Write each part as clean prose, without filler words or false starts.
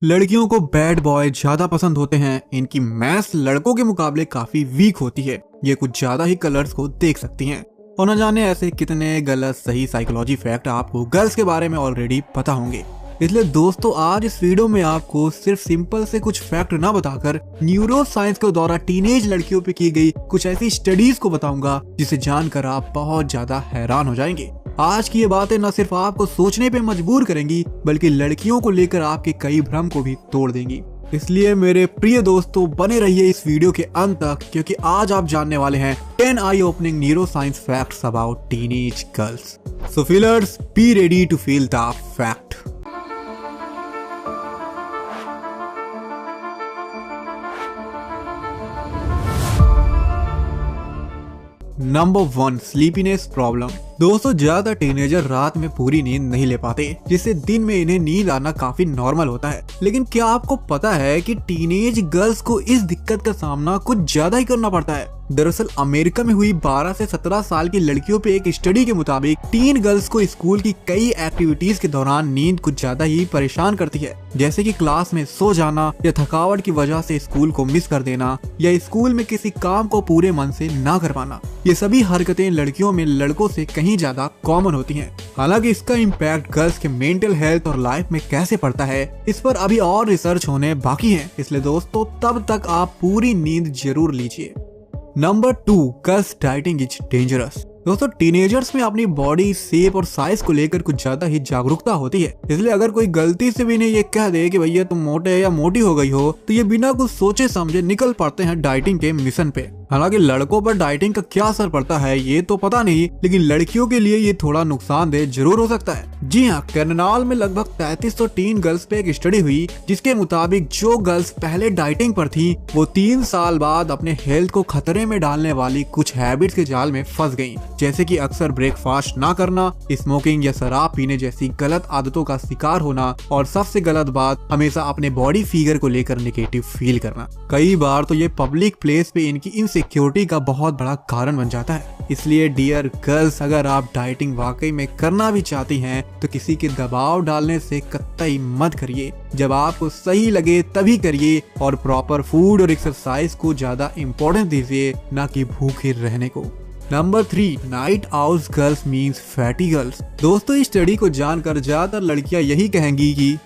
लड़कियों को bad boy ज्यादा पसंद होते हैं। इनकी मैथ्स लड़कों के मुकाबले काफी वीक होती है। ये कुछ ज्यादा ही कलर्स को देख सकती हैं और न जाने ऐसे कितने गलत सही साइकोलॉजी फैक्ट आपको गर्ल्स के बारे में ऑलरेडी पता होंगे। इसलिए दोस्तों आज इस वीडियो में आपको सिर्फ सिंपल से कुछ फैक्ट ना बताकर न्यूरो साइंस के द्वारा टीनेज लड़कियों पे की गई कुछ ऐसी स्टडीज को बताऊंगा जिसे जानकर आप बहुत ज्यादा हैरान हो जाएंगे। आज की ये बातें न सिर्फ आपको सोचने पे मजबूर करेंगी बल्कि लड़कियों को लेकर आपके कई भ्रम को भी तोड़ देंगी। इसलिए मेरे प्रिय दोस्तों बने रहिए इस वीडियो के अंत तक, क्योंकि आज आप जानने वाले हैं 10 eye opening neuro science facts about teenage girls. So feelers, be ready to feel the fact. Number 1, sleepiness problem. दोस्तों ज्यादा टीनेजर रात में पूरी नींद नहीं ले पाते, जिससे दिन में इन्हें नींद आना काफी नॉर्मल होता है। लेकिन क्या आपको पता है कि टीनेज गर्ल्स को इस दिक्कत का सामना कुछ ज्यादा ही करना पड़ता है। दरअसल अमेरिका में हुई 12 से 17 साल की लड़कियों पे एक स्टडी के मुताबिक टीन गर्ल्स को स्कूल की कई एक्टिविटीज के दौरान नींद कुछ ज्यादा ही परेशान करती है, जैसे कि क्लास में सो जाना या थकावट की वजह से स्कूल को मिस कर देना या स्कूल में किसी काम को पूरे मन से ना कर पाना। ये सभी हरकतें लड़कियों में लड़कों से कहीं ज्यादा कॉमन होती हैं। हालांकि इसका इम्पैक्ट गर्ल्स के मेंटल हेल्थ और लाइफ में कैसे पड़ता है, इस पर अभी और रिसर्च होने बाकी है। इसलिए दोस्तों तब तक आप पूरी नींद जरूर लीजिए। Number 2, girls dieting is dangerous. दोस्तों टीनेजर्स में अपनी बॉडी शेप और साइज को लेकर कुछ ज्यादा ही जागरूकता होती है। इसलिए अगर कोई गलती से भी इन्हें ये कह दे कि भैया तुम मोटे या मोटी हो गई हो, तो ये बिना कुछ सोचे समझे निकल पड़ते हैं डाइटिंग के मिशन पे। हालांकि लड़कों पर डाइटिंग का क्या असर पड़ता है ये तो पता नहीं, लेकिन लड़कियों के लिए ये थोड़ा नुकसानदेह जरूर हो सकता है। जी हाँ, कैनाडाल में लगभग 3300 टीन गर्ल्स पे एक स्टडी हुई, जिसके मुताबिक जो गर्ल्स पहले डाइटिंग पर थी वो 3 साल बाद अपने हेल्थ को खतरे में डालने वाली कुछ हैबिट्स के जाल में फंस गयी, जैसे कि अक्सर ब्रेकफास्ट ना करना, स्मोकिंग या शराब पीने जैसी गलत आदतों का शिकार होना, और सबसे गलत बात हमेशा अपने बॉडी फिगर को लेकर नेगेटिव फील करना। कई बार तो ये पब्लिक प्लेस पे इनकी इनसिक्योरिटी का बहुत बड़ा कारण बन जाता है। इसलिए डियर गर्ल्स, अगर आप डाइटिंग वाकई में करना भी चाहती हैं तो किसी के दबाव डालने से कतई मत करिए। जब आपको सही लगे तभी करिए और प्रॉपर फूड और एक्सरसाइज को ज्यादा इम्पोर्टेंस दीजिए, ना कि भूखे रहने को। Number 3, night owls girls means fatty girls. दोस्तों इस स्टडी को जानकर ज्यादातर लड़कियां यही कहेंगी कि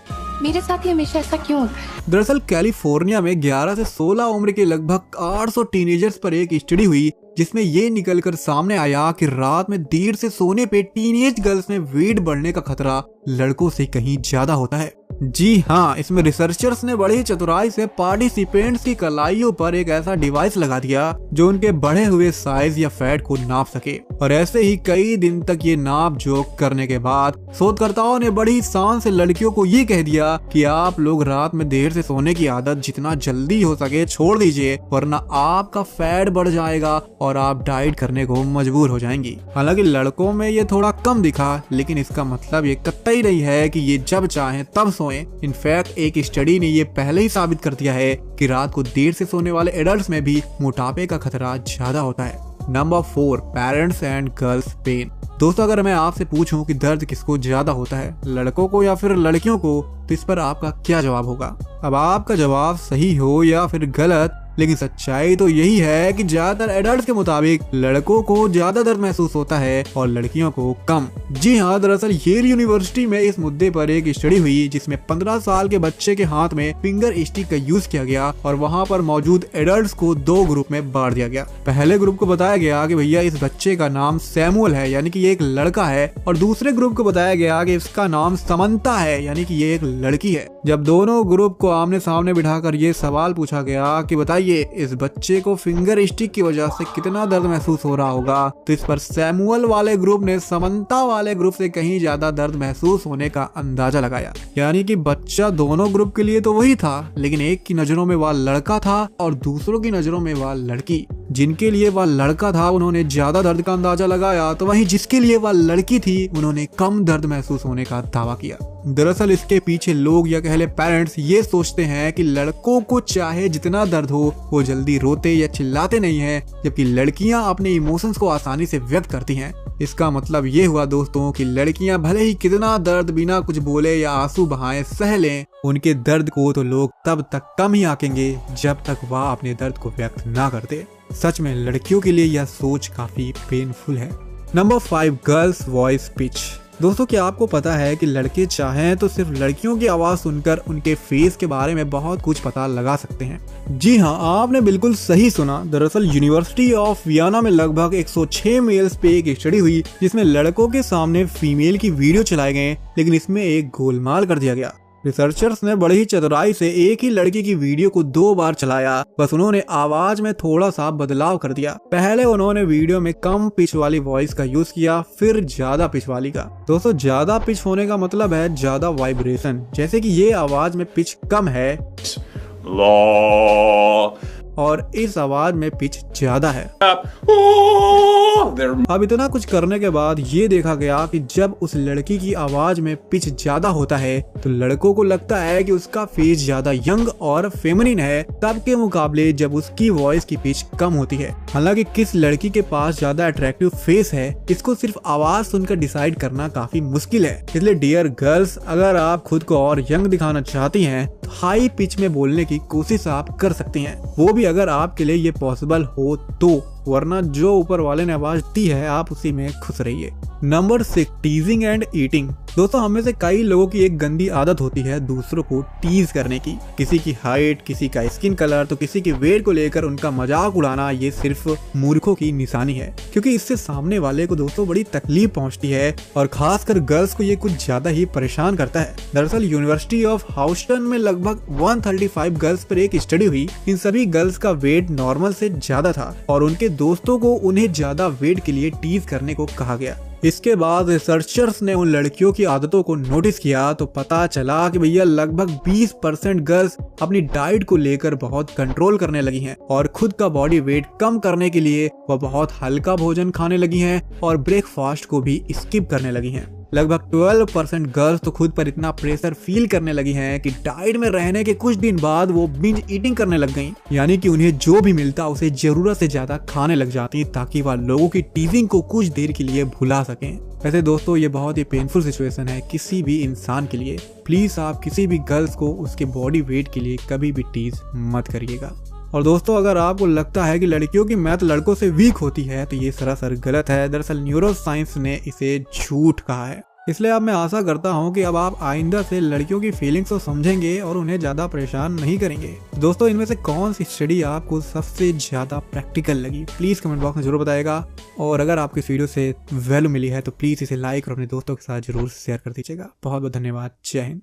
मेरे साथ ही हमेशा ऐसा क्यों होता है। दरअसल कैलिफोर्निया में 11 से 16 उम्र के लगभग 800 टीनेजर्स पर एक स्टडी हुई, जिसमें ये निकलकर सामने आया कि रात में देर से सोने पे टीनेज गर्ल्स में वेट बढ़ने का खतरा लड़कों से कहीं ज्यादा होता है। जी हाँ, इसमें रिसर्चर्स ने बड़ी चतुराई से पार्टिसिपेंट्स की कलाइयों पर एक ऐसा डिवाइस लगा दिया जो उनके बढ़े हुए साइज या फैट को नाप सके, और ऐसे ही कई दिन तक ये नाप जोक करने के बाद शोधकर्ताओं ने बड़ी शान से लड़कियों को ये कह दिया कि आप लोग रात में देर से सोने की आदत जितना जल्दी हो सके छोड़ दीजिए, वरना आपका फैट बढ़ जाएगा और आप डाइट करने को मजबूर हो जाएंगी। हालांकि लड़कों में ये थोड़ा कम दिखा, लेकिन इसका मतलब ये कतई नहीं है कि ये जब चाहे तब सोएं। इनफैक्ट एक स्टडी ने ये पहले ही साबित कर दिया है कि रात को देर से सोने वाले एडल्ट्स में भी मोटापे का खतरा ज्यादा होता है। Number 4, parents and girls pen. दोस्तों अगर मैं आपसे पूछूं कि दर्द किसको ज्यादा होता है, लड़कों को या फिर लड़कियों को, तो इस पर आपका क्या जवाब होगा? अब आपका जवाब सही हो या फिर गलत, लेकिन सच्चाई तो यही है कि ज्यादातर एडल्ट्स के मुताबिक लड़कों को ज्यादा दर्द महसूस होता है और लड़कियों को कम। जी हाँ, दरअसल येल यूनिवर्सिटी में इस मुद्दे पर एक स्टडी हुई, जिसमें 15 साल के बच्चे के हाथ में फिंगर स्टिक का यूज किया गया और वहाँ पर मौजूद एडल्ट्स को 2 ग्रुप में बांट दिया गया। पहले ग्रुप को बताया गया कि भैया इस बच्चे का नाम सैमुअल है, यानी कि ये एक लड़का है, और दूसरे ग्रुप को बताया गया कि इसका नाम समंता है, यानी कि ये एक लड़की है। जब दोनों ग्रुप को आमने सामने बिठाकर ये सवाल पूछा गया कि बताइए इस बच्चे को फिंगर स्टिक की वजह से कितना दर्द महसूस हो रहा होगा, तो इस पर सैमुअल वाले ग्रुप ने समंता वाले ग्रुप से कहीं ज्यादा दर्द महसूस होने का अंदाजा लगाया। यानी कि बच्चा दोनों ग्रुप के लिए तो वही था, लेकिन एक की नजरों में वह लड़का था और दूसरों की नजरों में वह लड़की। जिनके लिए वह लड़का था उन्होंने ज्यादा दर्द का अंदाजा लगाया, तो वहीं जिसके लिए वह लड़की थी उन्होंने कम दर्द महसूस होने का दावा किया। दरअसल इसके पीछे लोग या कह ले पेरेंट्स ये सोचते हैं कि लड़कों को चाहे जितना दर्द हो वो जल्दी रोते या चिल्लाते नहीं हैं, जबकि लड़कियां अपने इमोशंस को आसानी से व्यक्त करती हैं। इसका मतलब ये हुआ दोस्तों कि लड़कियां भले ही कितना दर्द बिना कुछ बोले या आंसू बहाए सह लें, उनके दर्द को तो लोग तब तक कम ही आंकेंगे जब तक वह अपने दर्द को व्यक्त ना करते। सच में लड़कियों के लिए यह सोच काफी पेनफुल है। Number 5, girls voice pitch. दोस्तों क्या आपको पता है कि लड़के चाहें तो सिर्फ लड़कियों की आवाज सुनकर उनके फेस के बारे में बहुत कुछ पता लगा सकते हैं? जी हाँ, आपने बिल्कुल सही सुना। दरअसल यूनिवर्सिटी ऑफ वियना में लगभग 106 मेल्स पे एक स्टडी हुई जिसमें लड़कों के सामने फीमेल की वीडियो चलाए गए, लेकिन इसमें एक गोलमाल कर दिया गया। रिसर्चर्स ने बड़ी ही चतुराई से एक ही लड़की की वीडियो को 2 बार चलाया, बस उन्होंने आवाज में थोड़ा सा बदलाव कर दिया। पहले उन्होंने वीडियो में कम पिच वाली वॉइस का यूज किया, फिर ज्यादा पिच वाली का। दोस्तों ज्यादा पिच होने का मतलब है ज्यादा वाइब्रेशन, जैसे कि ये आवाज में पिच कम है और इस आवाज में पिच ज्यादा है। अब इतना कुछ करने के बाद ये देखा गया कि जब उस लड़की की आवाज में पिच ज्यादा होता है तो लड़कों को लगता है कि उसका फेस ज्यादा यंग और फेमिनिन है, तब के मुकाबले जब उसकी वॉइस की पिच कम होती है। हालांकि किस लड़की के पास ज्यादा अट्रैक्टिव फेस है इसको सिर्फ आवाज सुनकर डिसाइड करना काफी मुश्किल है। इसलिए डियर गर्ल्स, अगर आप खुद को और यंग दिखाना चाहती हैं तो हाई पिच में बोलने की कोशिश आप कर सकती हैं, वो भी अगर आपके लिए ये पॉसिबल हो तो, वरना जो ऊपर वाले ने आवाज दी है आप उसी में खुश रहिए। Number 6, टीजिंग and eating. दोस्तों हम में से कई लोगों की एक गंदी आदत होती है दूसरों को टीज करने की। किसी की हाइट, किसी का स्किन कलर तो किसी के वेट को लेकर उनका मजाक उड़ाना ये सिर्फ मूर्खों की निशानी है, क्योंकि इससे सामने वाले को दोस्तों बड़ी तकलीफ पहुंचती है और खासकर गर्ल्स को ये कुछ ज्यादा ही परेशान करता है। दरअसल यूनिवर्सिटी ऑफ हाउस्टन में लगभग 135 गर्ल्स पर एक स्टडी हुई। इन सभी गर्ल्स का वेट नॉर्मल से ज्यादा था और उनके दोस्तों को उन्हें ज्यादा वेट के लिए टीज करने को कहा गया। इसके बाद रिसर्चर्स ने उन लड़कियों की आदतों को नोटिस किया तो पता चला कि भैया लगभग 20% गर्ल्स अपनी डाइट को लेकर बहुत कंट्रोल करने लगी हैं और खुद का बॉडी वेट कम करने के लिए वह बहुत हल्का भोजन खाने लगी हैं और ब्रेकफास्ट को भी स्किप करने लगी हैं। लगभग 12% गर्ल्स तो खुद पर इतना प्रेशर फील करने लगी हैं कि डाइट में रहने के कुछ दिन बाद वो बिंज ईटिंग करने लग गईं, यानी कि उन्हें जो भी मिलता उसे जरूरत से ज्यादा खाने लग जाती ताकि वह लोगों की टीजिंग को कुछ देर के लिए भुला सकें। वैसे दोस्तों ये बहुत ही पेनफुल सिचुएशन है किसी भी इंसान के लिए। प्लीज आप किसी भी गर्ल्स को उसके बॉडी वेट के लिए कभी भी टीज मत करिएगा। और दोस्तों अगर आपको लगता है कि लड़कियों की मैथ लड़कों से वीक होती है तो ये सरासर गलत है। दरअसल न्यूरो साइंस ने इसे झूठ कहा है। इसलिए अब मैं आशा करता हूं कि अब आप आइंदा से लड़कियों की फीलिंग्स को समझेंगे और उन्हें ज्यादा परेशान नहीं करेंगे। दोस्तों इनमें से कौन सी स्टडी आपको सबसे ज्यादा प्रैक्टिकल लगी प्लीज कमेंट बॉक्स में जरूर बताइएगा। और अगर आपको इस वीडियो से वैल्यू मिली है तो प्लीज इसे लाइक और अपने दोस्तों के साथ जरूर शेयर कर दीजिएगा। बहुत बहुत धन्यवाद। जय हिंद।